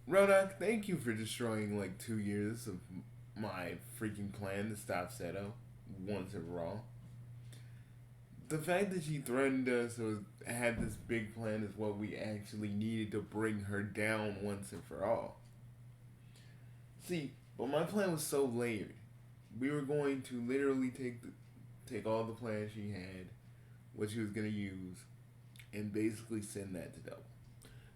Ronak, thank you for destroying like 2 years of my freaking plan to stop Seto once and for all. The fact that she threatened us or had this big plan is what we actually needed to bring her down once and for all. See, but my plan was so layered. We were going to literally take all the plans she had, what she was gonna use, and basically send that to Double.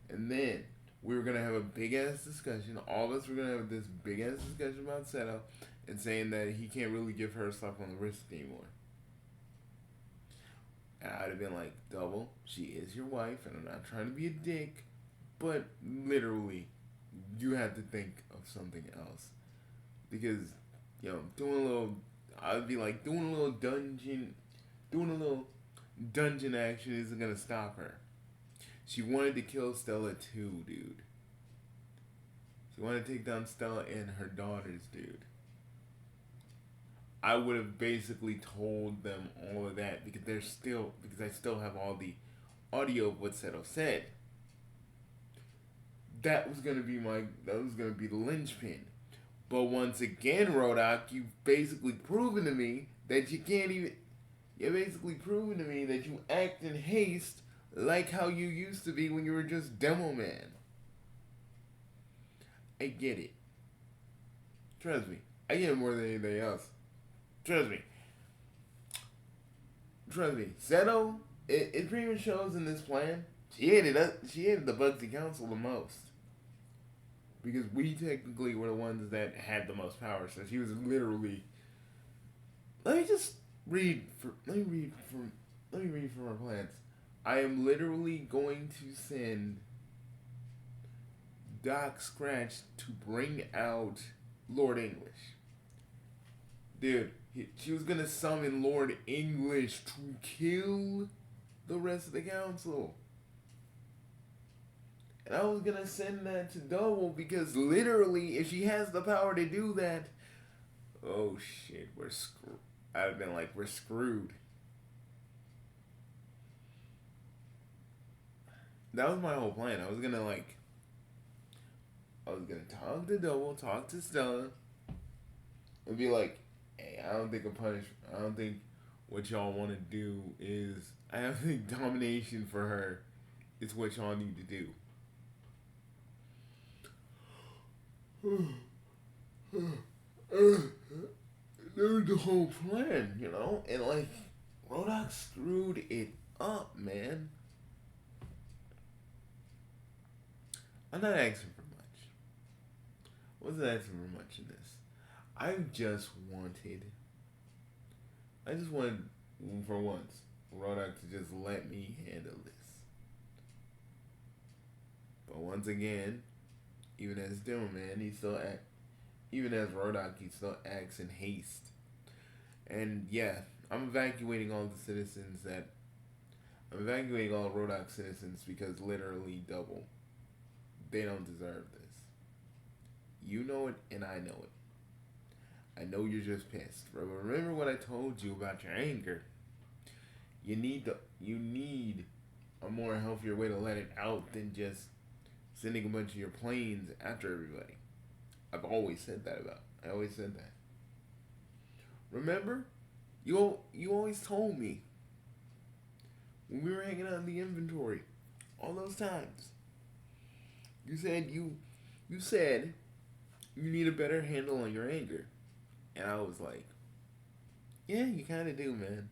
And then we were gonna have a big ass discussion. All of us were gonna have this big ass discussion about Seto and saying that he can't really give her a slap on the wrist anymore. And I'd have been like, Double, she is your wife, and I'm not trying to be a dick, but literally, you have to think of something else. Because, doing a little, I'd be like, doing a little dungeon action isn't gonna stop her. She wanted to kill Stella too, dude. She wanted to take down Stella and her daughters, dude. I would have basically told them all of that because I still have all the audio of what Seto said. That was gonna be the linchpin. But once again, Rodak, you've basically proven to me that you can't even. You're basically proving to me that you act in haste like how you used to be when you were just Demo Man. I get it. Trust me. I get it more than anything else. Trust me. Trust me. Seto, it pretty much shows in this plan. She hated the Bugsy Council the most. Because we technically were the ones that had the most power. So she was literally. Let me just read. Let me read from our plans. I am literally going to send Doc Scratch to bring out Lord English. Dude, she was gonna summon Lord English to kill the rest of the council. And I was gonna send that to Double because literally, if she has the power to do that, oh shit, we're screwed. I'd have been like, we're screwed. That was my whole plan. I was gonna talk to Double, talk to Stella, and be like, hey, I don't think what y'all want to do is, I don't think domination for her is what y'all need to do. That was the whole plan, and like, Rodak screwed it up, man. I'm not asking for much. I wasn't asking for much in this. I just wanted, for once, Rodak to just let me handle this. But once again, even as Demoman, even as Rodak, he still acts in haste. And yeah, I'm evacuating all Rodak citizens because literally Double. They don't deserve this. You know it, and I know it. I know you're just pissed. But remember what I told you about your anger. You need a more healthier way to let it out than just sending a bunch of your planes after everybody. I always said that. Remember? You always told me when we were hanging out in the inventory all those times. You said you need a better handle on your anger. And I was like, yeah, you kind of do, man.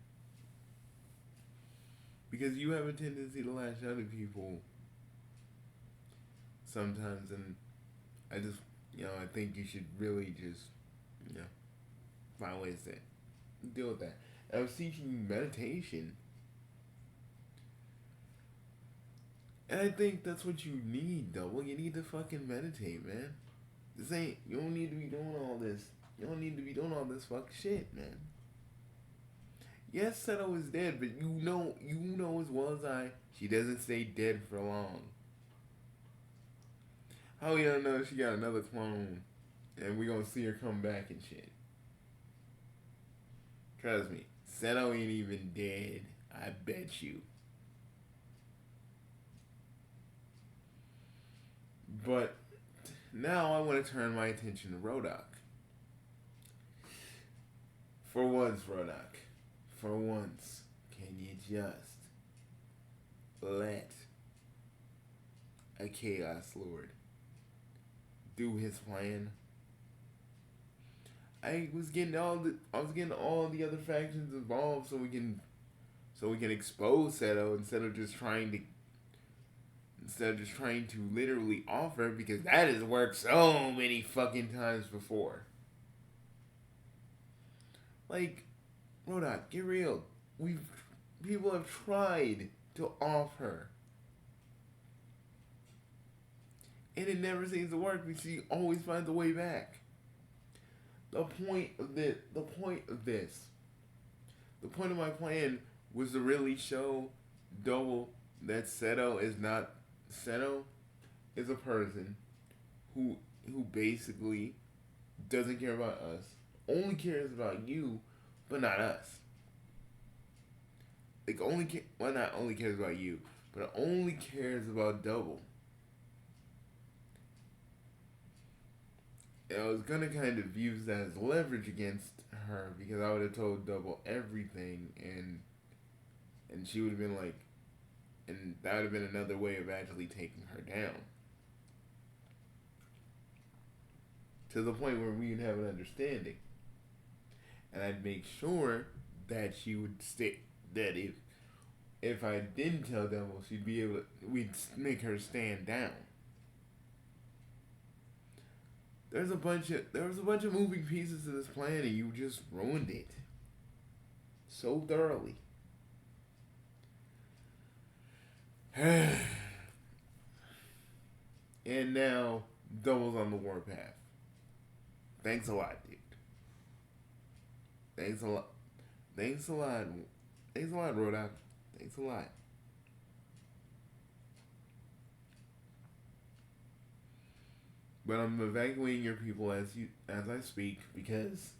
Because you have a tendency to lash out at people sometimes, and I just, I think you should really just, find ways to deal with that. And I was teaching you meditation. And I think that's what you need, Double. You need to fucking meditate, man. You don't need to be doing all this. You don't need to be doing all this fuck shit, man. Yes, Seto is dead, but you know as well as I, she doesn't stay dead for long. How you don't know she got another clone, and we gonna see her come back and shit? Trust me, Seto ain't even dead. I bet you. But Now I want to turn my attention to Rodak. For once, Rodak. For once, can you just let a Chaos Lord do his plan? I was getting all the other factions involved so we can expose Seto instead of just trying to literally offer, because that has worked so many fucking times before. Like, Rodak, get real. People have tried to offer, and it never seems to work because he always finds a way back. The point of my plan was to really show Double that Seto is a person who basically doesn't care about us, only cares about you, but not us. Like not only cares about you, but only cares about Double. And I was gonna kind of use that as leverage against her because I would have told Double everything, and she would have been like, and that would have been another way of actually taking her down. To the point where we would have an understanding. And I'd make sure that she would stay, that if I didn't tell Double, we'd make her stand down. There was a bunch of moving pieces to this plan, and you just ruined it so thoroughly. And now Double's on the warpath. Thanks a lot, dude. Thanks a lot. Thanks a lot. Thanks a lot, Rodak. Thanks a lot. But I'm evacuating your people as I speak because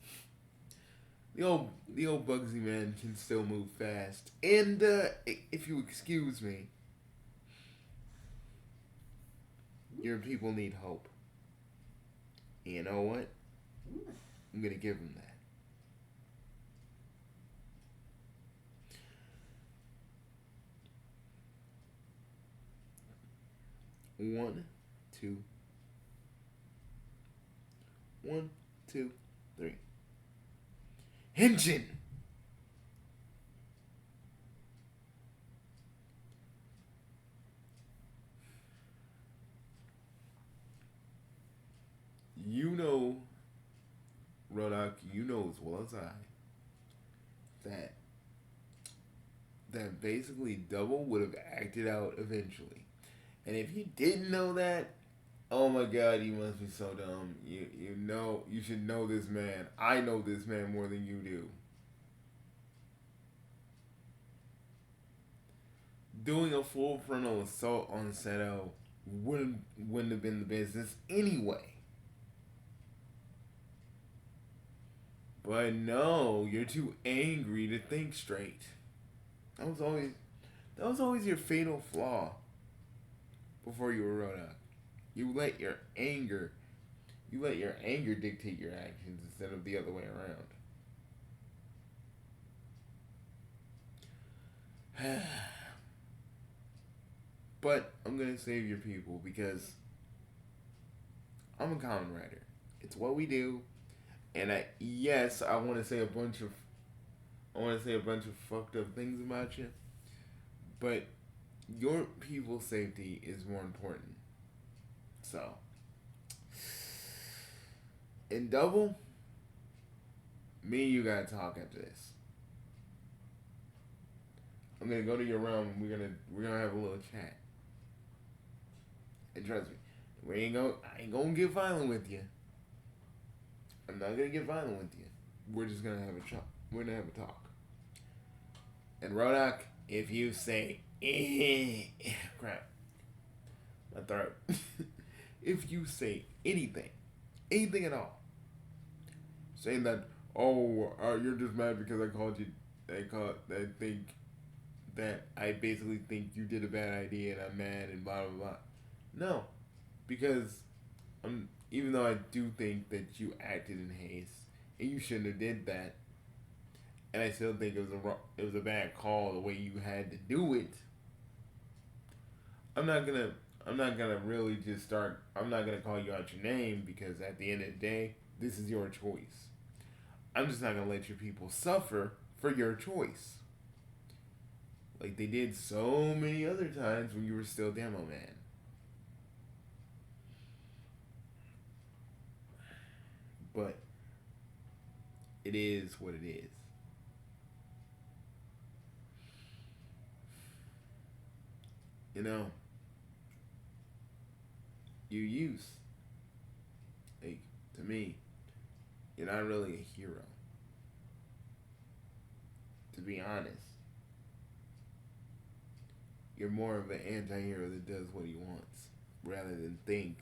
the old Bugsy man can still move fast. And if you excuse me, your people need hope. And you know what? I'm gonna give them that. One, two, 1, 2, 3. Henshin! You know, Rodak, you know as well as I that basically Double would have acted out eventually. And if you didn't know that, oh my God, you must be so dumb. You should know this man. I know this man more than you do. Doing a full frontal assault on Seto wouldn't have been the business anyway. But no, you're too angry to think straight. That was always your fatal flaw. Before you were Rodak. You let your anger dictate your actions instead of the other way around. But I'm gonna save your people because I'm a common writer. It's what we do, and I want to say a bunch of fucked up things about you, but your people's safety is more important. So, in Double, me and you gotta talk after this. I'm gonna go to your realm and we're gonna have a little chat. And trust me, I ain't gonna get violent with you. I'm not gonna get violent with you. We're just gonna have a talk. We're gonna have a talk. And Rodak, if you say crap, my throat. If you say anything at all, saying that, you're just mad because I called you, I think that I basically think you did a bad idea and I'm mad and blah blah blah. No, because even though I do think that you acted in haste and you shouldn't have did that, and I still think it was a bad call the way you had to do it. I'm not gonna I'm not gonna really just start. I'm not gonna call you out your name because at the end of the day, this is your choice. I'm just not gonna let your people suffer for your choice, like they did so many other times when you were still demo man. But it is what it is. You know, you use, like, to me, you're not really a hero. To be honest, you're more of an anti-hero that does what he wants rather than think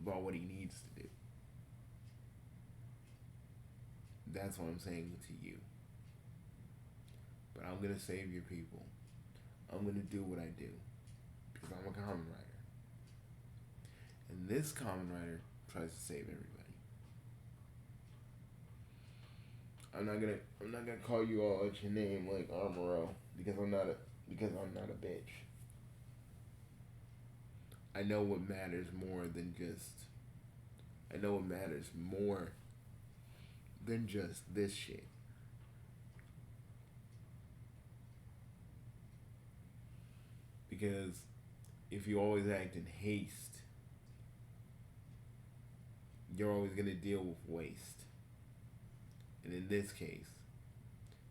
about what he needs to do. That's what I'm saying to you. But I'm gonna save your people. I'm gonna do what I do because I'm a common writer, and this common writer tries to save everybody. I'm not gonna call you all out your name like Armoro because I'm not a bitch. I know what matters more than just. I know what matters more than just this shit. Because if you always act in haste, you're always gonna deal with waste. And in this case,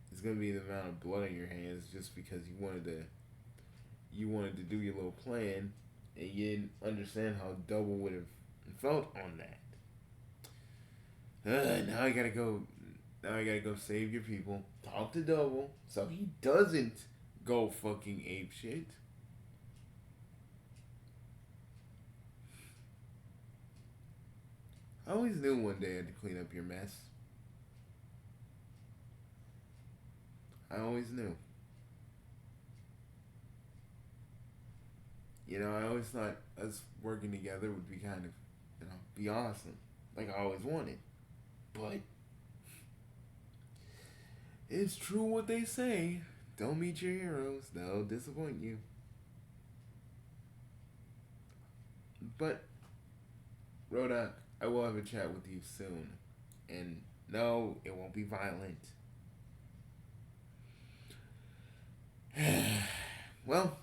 it's gonna be the amount of blood on your hands just because you wanted to do your little plan and you didn't understand how double would have felt on that. Now I gotta go. Now I gotta go save your people. Talk to Double so he doesn't go fucking ape shit. I always knew one day I had to clean up your mess. I always knew. You know, I always thought us working together would be kind of, be awesome. Like I always wanted. But it's true what they say. Don't meet your heroes. They'll disappoint you. But, Rodak, I will have a chat with you soon. And no, it won't be violent. Well,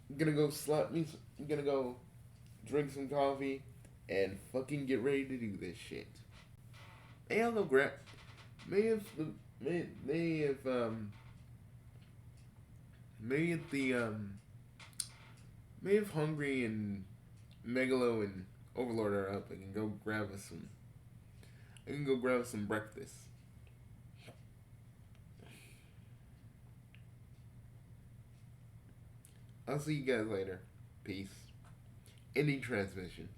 I'm gonna go I'm gonna go drink some coffee and fucking get ready to do this shit. Hey, I'll go grab. May have the may have may have the may have Hungry and Megalo and Overlord are up. I can go grab us some. I can go grab us some breakfast. I'll see you guys later. Peace. Ending transmission.